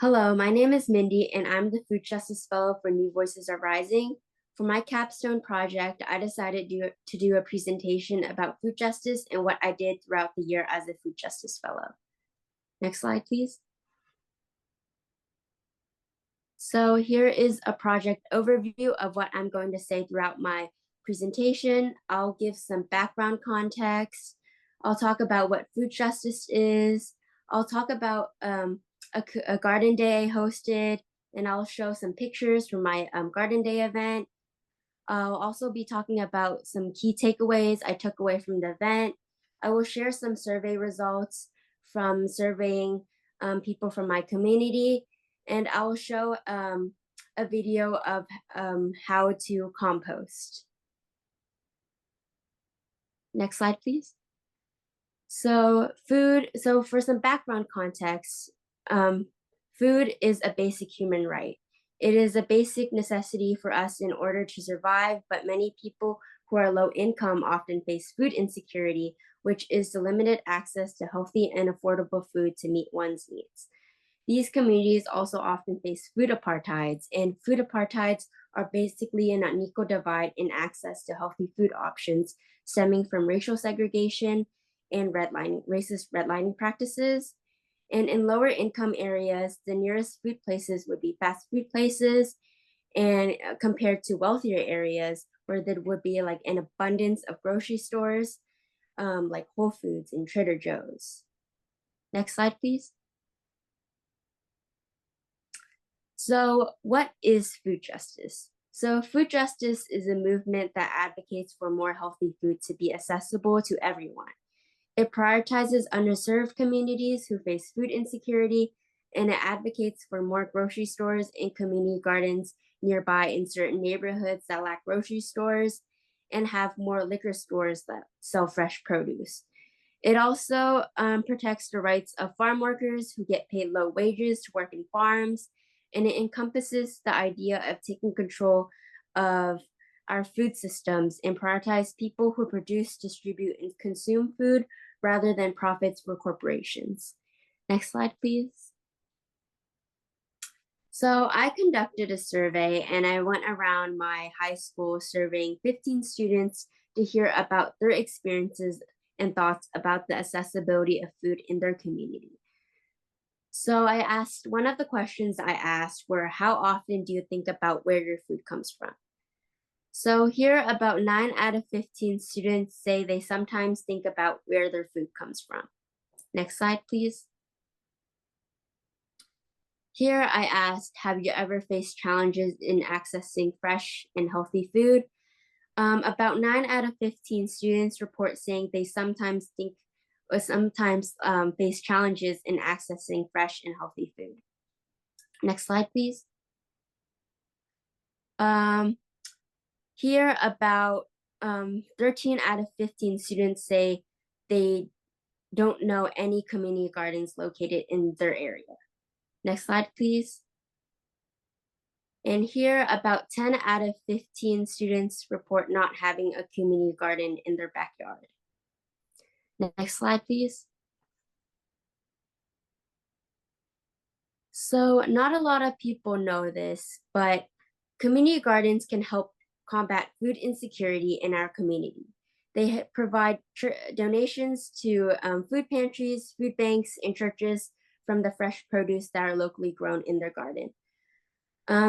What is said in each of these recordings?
Hello, my name is Mindy, and I'm the Food Justice Fellow for New Voices Are Rising. For my capstone project, I decided to do a presentation about food justice and what I did throughout the year as a Food Justice Fellow. Next slide, please. So here is a project overview of what I'm going to say throughout my presentation. I'll give some background context. I'll talk about what food justice is. I'll talk about a garden day I hosted, and I'll show some pictures from my garden day event. I'll also be talking about some key takeaways I took away from the event. I will share some survey results from surveying people from my community, and I will show a video of how to compost. Next slide, please. So for some background context, food is a basic human right. It is a basic necessity for us in order to survive, but many people who are low income often face food insecurity, which is the limited access to healthy and affordable food to meet one's needs. These communities also often face food apartheids, and food apartheids are basically an unequal divide in access to healthy food options stemming from racial segregation and racist redlining practices. And in lower income areas, the nearest food places would be fast food places, and compared to wealthier areas where there would be like an abundance of grocery stores, like Whole Foods and Trader Joe's. Next slide, please. So, what is food justice? So, food justice is a movement that advocates for more healthy food to be accessible to everyone. It prioritizes underserved communities who face food insecurity, and it advocates for more grocery stores and community gardens nearby in certain neighborhoods that lack grocery stores and have more liquor stores that sell fresh produce. It also protects the rights of farm workers who get paid low wages to work in farms, and it encompasses the idea of taking control of our food systems and prioritize people who produce, distribute, and consume food rather than profits for corporations. Next slide, please. So I conducted a survey and I went around my high school surveying 15 students to hear about their experiences and thoughts about the accessibility of food in their community. So one of the questions I asked were, how often do you think about where your food comes from? So here, about 9 out of 15 students say they sometimes think about where their food comes from. Next slide, please. Here I asked, have you ever faced challenges in accessing fresh and healthy food? About 9 out of 15 students report saying they sometimes think or sometimes face challenges in accessing fresh and healthy food. Next slide, please. Here, about 13 out of 15 students say they don't know any community gardens located in their area. Next slide, please. And here, about 10 out of 15 students report not having a community garden in their backyard. Next slide, please. So not a lot of people know this, but community gardens can help combat food insecurity in our community. They provide donations to food pantries, food banks, and churches from the fresh produce that are locally grown in their garden.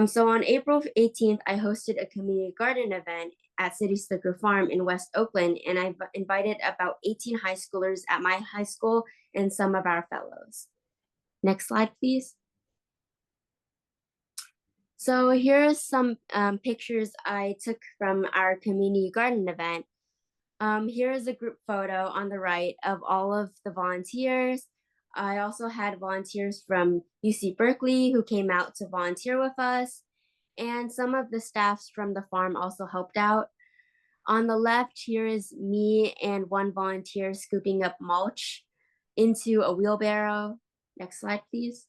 So on April 18th, I hosted a community garden event at City Slicker Farm in West Oakland, and I invited about 18 high schoolers at my high school and some of our fellows. Next slide, please. So here are some pictures I took from our community garden event. Here is a group photo on the right of all of the volunteers. I also had volunteers from UC Berkeley who came out to volunteer with us, and some of the staffs from the farm also helped out. On the left, here is me and one volunteer scooping up mulch into a wheelbarrow. Next slide, please.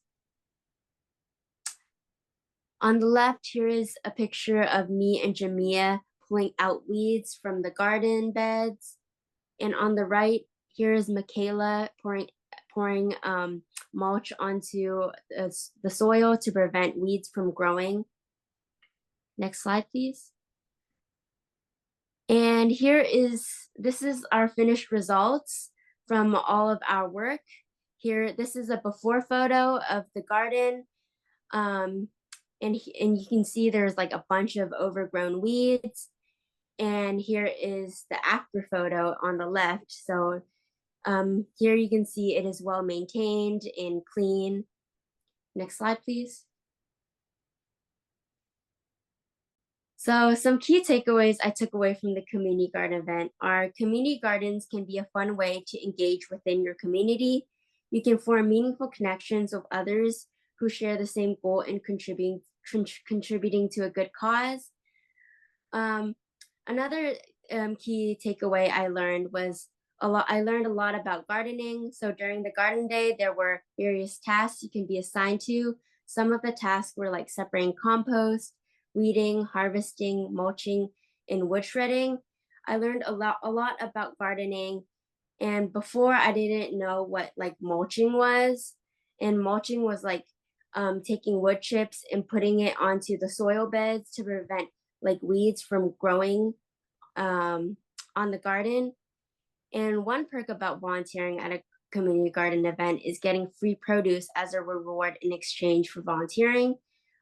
On the left, here is a picture of me and Jamia pulling out weeds from the garden beds. And on the right, here is Michaela pouring pouring mulch onto the soil to prevent weeds from growing. Next slide, please. And this is our finished results from all of our work. Here, this is a before photo of the garden. And you can see there's like a bunch of overgrown weeds. And here is the after photo on the left. So here you can see it is well maintained and clean. Next slide, please. So some key takeaways I took away from the community garden event are community gardens can be a fun way to engage within your community. You can form meaningful connections with others who share the same goal in contributing to a good cause. Another key takeaway I learned was I learned a lot about gardening. So during the garden day, there were various tasks you can be assigned to. Some of the tasks were like separating compost, weeding, harvesting, mulching, and wood shredding. I learned a lot about gardening, and before I didn't know what like mulching was. And mulching was like taking wood chips and putting it onto the soil beds to prevent like weeds from growing on the garden. And one perk about volunteering at a community garden event is getting free produce as a reward in exchange for volunteering.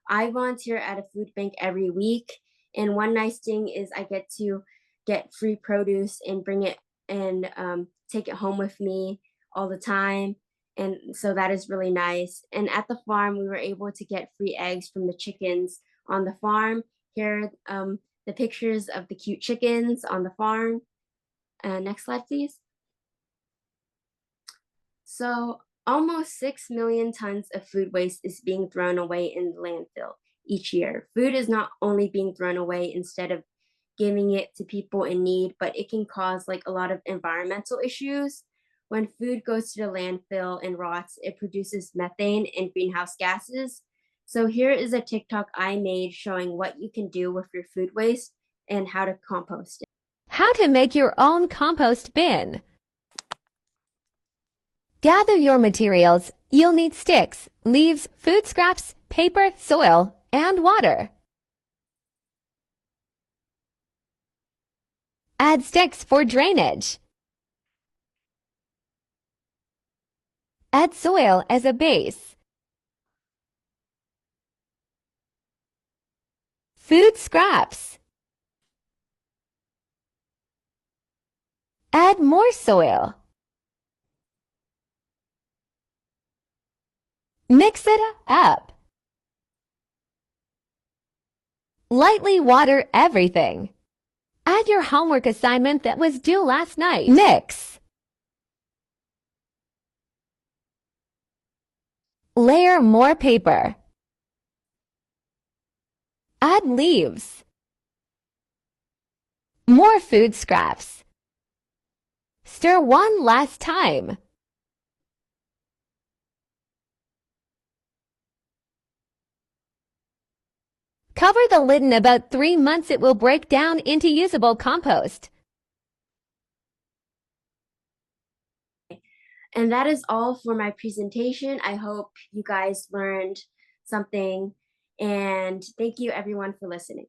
I volunteer at a food bank every week, and one nice thing is I get to get free produce and bring it and take it home with me all the time. And so that is really nice. And at the farm, we were able to get free eggs from the chickens on the farm. Here are the pictures of the cute chickens on the farm. Next slide, please. So almost 6 million tons of food waste is being thrown away in the landfill each year. Food is not only being thrown away instead of giving it to people in need, but it can cause like a lot of environmental issues. When food goes to the landfill and rots, it produces methane and greenhouse gases. So here is a TikTok I made showing what you can do with your food waste and how to compost it. How to make your own compost bin. Gather your materials. You'll need sticks, leaves, food scraps, paper, soil, and water. Add sticks for drainage. Add soil as a base. Food scraps. Add more soil. Mix it up. Lightly water everything. Add your homework assignment that was due last night. Mix. Layer more paper. Add leaves. More food scraps. Stir one last time. Cover the lid. In about 3 months it will break down into usable compost. And that is all for my presentation. I hope you guys learned something, and thank you everyone for listening.